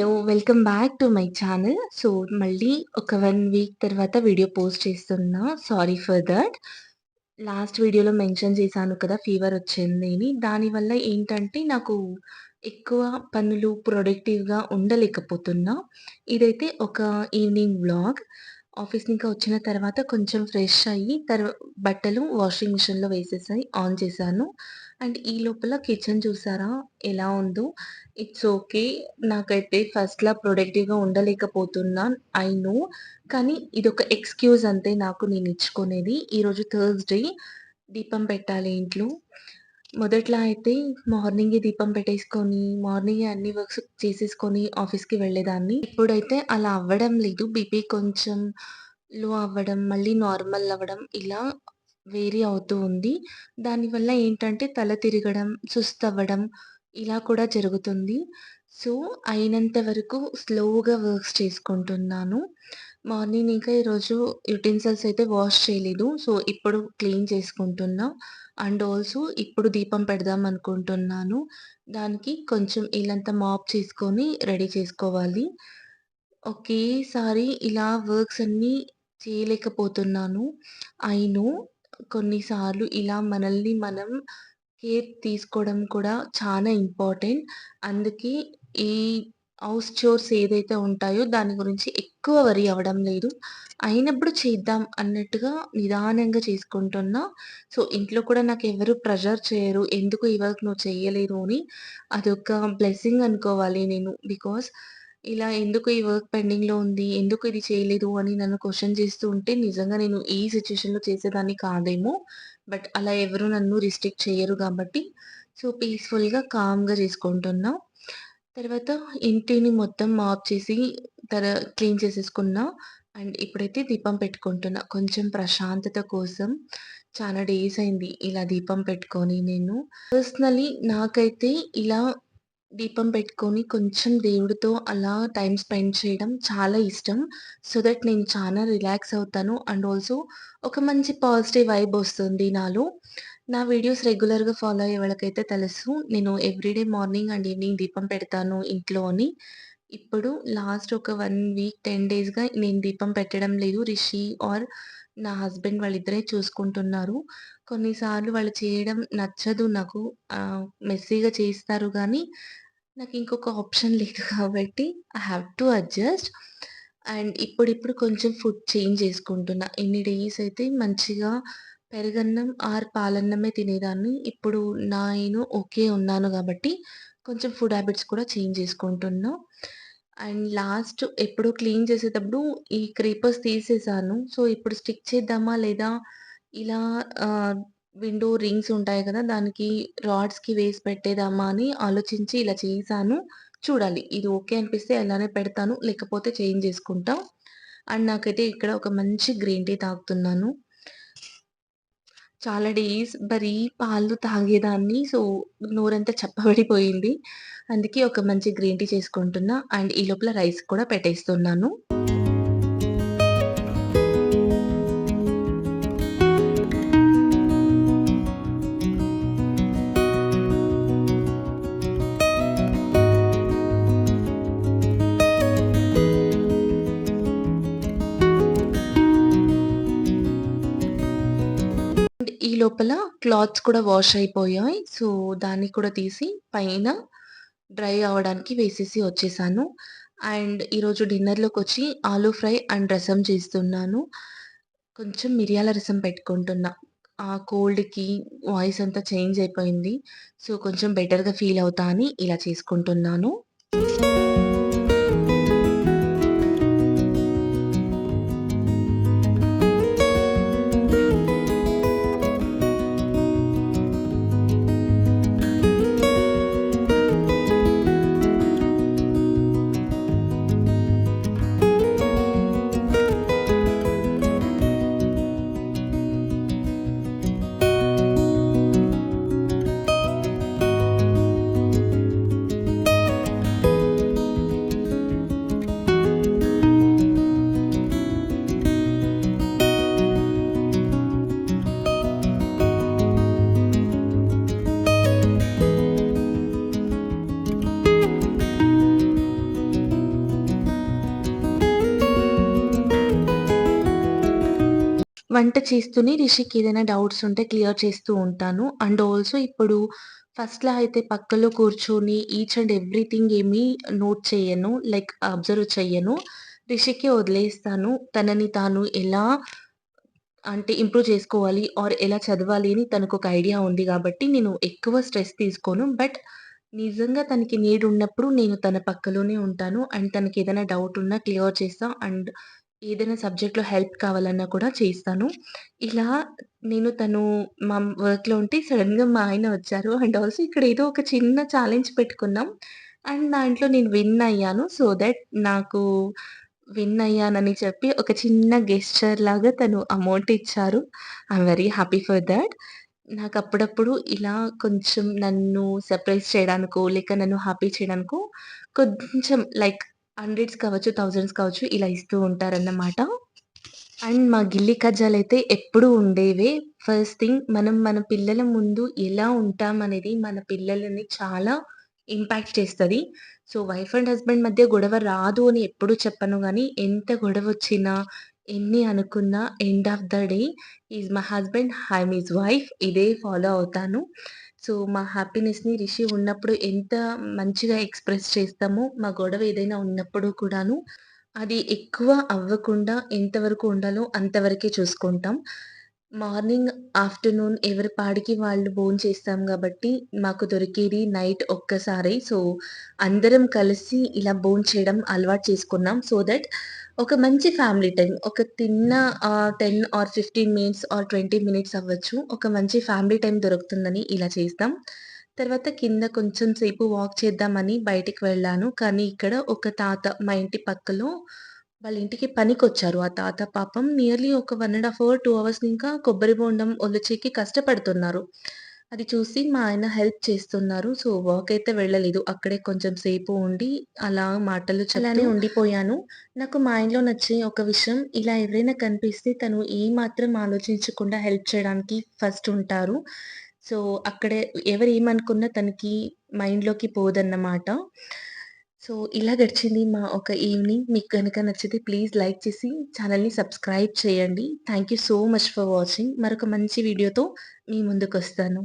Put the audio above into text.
Hello! Welcome back to my channel. So, మళ్ళీ ఒక 1 week తర్వాత వీడియో పోస్ట్ చేస్తున్నా. Sorry for that. లాస్ట్ వీడియోలో మెన్షన్ చేశాను కదా! ఫీవరొచ్చింది అని. దానివల్ల ఏంటంటే, నాకు ఎక్కువ పనులు ప్రొడక్టివ్‌గా ఉండలేకపోతున్నా. ఇదైతే ఒక ఈవినింగ్ వ్లాగ్. ఆఫీస్ ఇంకా వచ్చిన తర్వాత కొంచెం ఫ్రెష్ అయ్యి, బట్టలు వాషింగ్ మిషన్‌లో వేసేసి ఆన్ చేశాను. అండ్ ఈ లోపల కిచెన్ చూసారా ఎలా ఉందో? It's okay. నాకైతే ఫస్ట్‌లా ప్రొడక్టివ్‌గా ఉండలేకపోతున్నా. I know. కానీ ఇదొక ఎక్స్‌క్యూజ్ అంతే నాకు నేనిచ్చుకునేది. ఈరోజు థర్స్‌డే దీపం పెట్టాలి ఇంట్లో. మొదట్లో అయితే మార్నింగే దీపం పెట్టేసుకొని, మార్నింగే అన్ని వర్క్స్ చేసేసుకొని ఆఫీస్‌కి వెళ్ళేదాన్ని. ఇప్పుడైతే అలా అవ్వడం లేదు. బీపీ కొంచెం లో అవ్వడం, మళ్ళీ నార్మల్ అవ్వడం ఇలా వేరీ అవుతూ ఉంది. దానివల్ల ఏంటంటే తల తిరగడం, సుస్తవ్వడం ఇలా కూడా జరుగుతుంది. సో, అయినంత వరకు స్లోగా వర్క్స్ చేసుకుంటున్నాను. మార్నింగ్ ఇంకా ఈరోజు యుటెన్సిల్స్ అయితే వాష్ చేయలేదు. సో, ఇప్పుడు క్లీన్ చేసుకుంటున్నా. అండ్ ఆల్సో ఇప్పుడు దీపం పెడదాం అనుకుంటున్నాను. దానికి కొంచెం ఇల్లంతా మాప్ చేసుకొని రెడీ చేసుకోవాలి. ఒకేసారి ఇలా వర్క్స్ అన్నీ చేయలేకపోతున్నాను. I know. కొన్నిసార్లు ఇలా మనల్ని మనం కేర్ తీసుకోవడం కూడా చాలా ఇంపార్టెంట్. అందుకే ఈ హౌస్ చోర్స్ ఏదైతే ఉంటాయో దాని గురించి ఎక్కువ వరీ అవ్వడం లేదు. అయినప్పుడు చేద్దాం అన్నట్టుగా నిదానంగా చేసుకుంటున్నా. సో, ఇంట్లో కూడా నాకెవరు ప్రెషర్ చేయరు. ఎందుకు ఈ వర్క్ నువ్వు చెయ్యలేదు అని. అదొక బ్లెస్సింగ్ అనుకోవాలి నేను. బికాజ్ ఇలా ఎందుకు ఈ వర్క్ పెండింగ్‌లో ఉంది? ఎందుకు ఇది చేయలేదు? అని నన్ను క్వెషన్ చేస్తూ ఉంటే నిజంగా నేను ఈ సిట్యుయేషన్‌లో చేసేదాన్ని కాదేమో. బట్ అలా ఎవరు నన్ను రిస్ట్రిక్ట్ చెయ్యరు గాబట్టి, సో, పీస్‌ఫుల్‌గా, కామ్‌గా చేసుకుంటున్నా. తర్వాత ఇంటిని మొత్తం మాప్ చేసి తర క్లీన్ చేసేసుకున్నా. అండ్ ఇప్పుడైతే దీపం పెట్టుకుంటున్నా. కొంచెం ప్రశాంతత కోసం. చాలా డేస్ అయింది ఇలా దీపం పెట్టుకొని నేను. పర్సనలీ నాకైతే ఇలా దీపం పెట్టుకొని కొంచెం దేవుడితో అలా టైమ్ స్పెండ్ చేయడం చాలా ఇష్టం. సో దట్ నేను చాలా రిలాక్స్ అవుతాను. అండ్ ఆల్సో ఒక మంచి పాజిటివ్ వైబ్ ఒస్తుంది నాలో. నా వీడియోస్ రెగ్యులర్‌గా ఫాలో అయ్యే వాళ్ళకైతే తెలుసు. నేను ఎవ్రీడే మార్నింగ్ అండ్ ఈవినింగ్ దీపం పెడతాను ఇంట్లో అని. ఇప్పుడు లాస్ట్ ఒక 1 వీక్, 10 డేస్‌గా నేను దీపం పెట్టడం లేదు. రిషి ఆర్ నా హస్బెండ్ వాళ్ళిద్దరే చూసుకుంటున్నారు. కొన్నిసార్లు వాళ్ళు చేయడం నచ్చదు నాకు. మెస్సీగా చేస్తారు గానీ, నాకింకొక ఆప్షన్ లేదు కాబట్టి I have to adjust. And ఇప్పుడిప్పుడు కొంచెం ఫుడ్ చేంజ్ చేసుకుంటున్నా. ఇన్ని డేస్ అయితే మంచిగా పెరుగన్నం ఆర్ పాలన్నమే తినేదాన్ని. ఇప్పుడు నేను ఓకే ఉన్నాను గాబట్టి, కొంచెం ఫుడ్ హ్యాబిట్స్ కూడా చేంజ్ చేసుకుంటున్నా. అండ్ లాస్ట్ ఎప్పుడో క్లీన్ చేసేటప్పుడు ఈ క్రీపర్స్ తీసేసాను. సో, ఇప్పుడు స్టిక్ చేద్దామా లేదా ఇలా విండో రింగ్స్ ఉంటాయి కదా! దానికి రాడ్స్‌కి వేసి పెట్టేద్దామా అని ఆలోచించి ఇలా చేశాను. చూడాలి. ఇది ఓకే అనిపిస్తే అలానే పెడతాను. లేకపోతే చేంజ్ చేసుకుంటా. అండ్ నాకైతే ఇక్కడ ఒక మంచి గ్రీన్ టీ తాగుతున్నాను. చాలా డేస్ బరీ పాలు తాగేదాన్ని. సో, నోరంతా చప్పబడిపోయింది. అందుకే ఒక మంచి గ్రీన్ టీ చేసుకుంటున్నా. అండ్ ఈ లోపల రైస్ కూడా పెట్టేస్తున్నాను. అండ్ ఈ లోపల క్లాత్స్ కూడా వాష్ అయిపోయాయి. సో, దాన్ని కూడా తీసి పైన డ్రై అవ్వడానికి వేసేసి వచ్చేసాను. అండ్ ఈరోజు డిన్నర్‌లోకొచ్చి ఆలూ ఫ్రై అండ్ రసం చేస్తున్నాను. కొంచెం మిరియాల రసం పెట్టుకుంటున్నా. ఆ కోల్డ్‌కి వాయిస్ అంతా చేంజ్ అయిపోయింది. సో, కొంచెం బెటర్‌గా ఫీల్ అవుతా అని ఇలా చేసుకుంటున్నాను. వంట చేస్తూనే రిషికి ఏదైనా డౌట్స్ ఉంటే క్లియర్ చేస్తూ ఉంటాను. అండ్ ఆల్సో ఇప్పుడు ఫస్ట్‌లా అయితే పక్కలో కూర్చొని ఈచ్ అండ్ ఎవ్రీథింగ్ ఏమి నోట్ చేయను. లైక్ అబ్జర్వ్ చెయ్యను. రిషికే వదిలేస్తాను. తనని తాను ఎలా అంటే ఇంప్రూవ్ చేసుకోవాలి ఆర్ ఎలా చదవాలి అని తనకొక ఐడియా ఉంది గాబట్టి, నేను ఎక్కువ స్ట్రెస్ తీసుకోను. బట్ నిజంగా తనకి నీడ్ ఉన్నప్పుడు నేను తన పక్కలోనే ఉంటాను. అండ్ తనకేదైనా డౌట్ ఉన్నా క్లియర్ చేస్తా. అండ్ ఏదైనా సబ్జెక్ట్‌లో హెల్ప్ కావాలన్నా కూడా చేస్తాను. ఇలా నేను తను మా వర్క్‌లో ఉంటే సడెన్‌గా మా ఆయన వచ్చారు. అండ్ ఆల్సో ఇక్కడ ఏదో ఒక చిన్న ఛాలెంజ్ పెట్టుకున్నాం. అండ్ దాంట్లో నేను విన్ అయ్యాను. సో దట్ నాకు విన్ అయ్యానని చెప్పి ఒక చిన్న గెస్చర్ లాగా తను అమౌంట్ ఇచ్చారు. I'm very happy for that. నాకప్పుడప్పుడు ఇలా కొంచెం నన్ను సర్ప్రైజ్ చేయడానికో, లేక నన్ను హ్యాపీ చేయడానికో కొంచెం లైక్ హండ్రెడ్స్ కావచ్చు, థౌసండ్స్ కావచ్చు ఇలా ఇస్తూ ఉంటారన్నమాట. అండ్ మా గిల్లి కజ్జాలైతే ఎప్పుడూ ఉండేవే. ఫస్ట్ థింగ్ మనం మన పిల్లల ముందు ఎలా ఉంటామనేది మన పిల్లలని చాలా ఇంపాక్ట్ చేస్తది. సో, వైఫ్ అండ్ హస్బెండ్ మధ్య గొడవ రాదు అని ఎప్పుడు చెప్పను గానీ, ఎంత గొడవొచ్చినా, ఎన్ని అనుకున్నా end of the day is my husband, I'm his wife ఇదే ఫాలో అవుతాను. సో, మా హ్యాపీనెస్‌ని రిషి ఉన్నప్పుడు ఎంత మంచిగా ఎక్స్‌ప్రెస్ చేస్తామో, మా గొడవ ఏదైనా ఉన్నప్పుడు కూడాను అది ఎక్కువ అవ్వకుండా ఎంతవరకు ఉండాలో అంతవరకే చూసుకుంటాం. మార్నింగ్, ఆఫ్టర్‌నూన్ ఎవరి పాడికి వాళ్ళు భోంచేస్తాం గాబట్టి, మాకు దొరికేది నైట్ ఒక్కసారే. సో, అందరం కలిసి ఇలా భోంచేయడం అలవాటు చేసుకున్నాం. సో దట్ ఒక మంచి ఫ్యామిలీ టైమ్. ఒక తిన్న 10 ఆర్ 15 మినిట్స్ ఆర్ 20 మినిట్స్ అవ్వచ్చు. ఒక మంచి ఫ్యామిలీ టైమ్ దొరుకుతుందని ఇలా చేస్తాం. తర్వాత కింద కొంచెం సేపు వాక్ చేద్దామని బయటికి వెళ్ళాను. కానీ ఇక్కడ ఒక తాత మా ఇంటి పక్కలో వాళ్ళ ఇంటికి పనికొచ్చారు. ఆ తాత పాపం నియర్లీ ఒక 1 ½ అవర్, 2 అవర్స్ ఇంకా కొబ్బరి బోండం ఒలిచేకి కష్టపడుతున్నారు. అది చూసి మా ఆయన హెల్ప్ చేస్తున్నారు. సో, వాకయితే వెళ్ళలేదు. అక్కడే కొంచెం సేపు ఉండి అలా మాటలు చెప్తూ అలానే ఉండిపోయాను. నాకు మా ఆయనలో నచ్చే ఒక విషయం ఇలా ఎవరైనా కనిపిస్తే తను ఏమాత్రం ఆలోచించకుండా హెల్ప్ చేయడానికి ఫస్ట్ ఉంటారు. సో, అక్కడే ఎవరేమనుకున్నా తనకి మైండ్‌లోకి పోదన్నమాట. సో, ఇలా గడిచింది మా ఒక ఈవినింగ్. మీకు గనక నచ్చితే ప్లీజ్ లైక్ చేసి ఛానెల్‌ని సబ్స్క్రైబ్ చేయండి. Thank you so much for watching. మరొక మంచి వీడియోతో మీ ముందుకొస్తాను.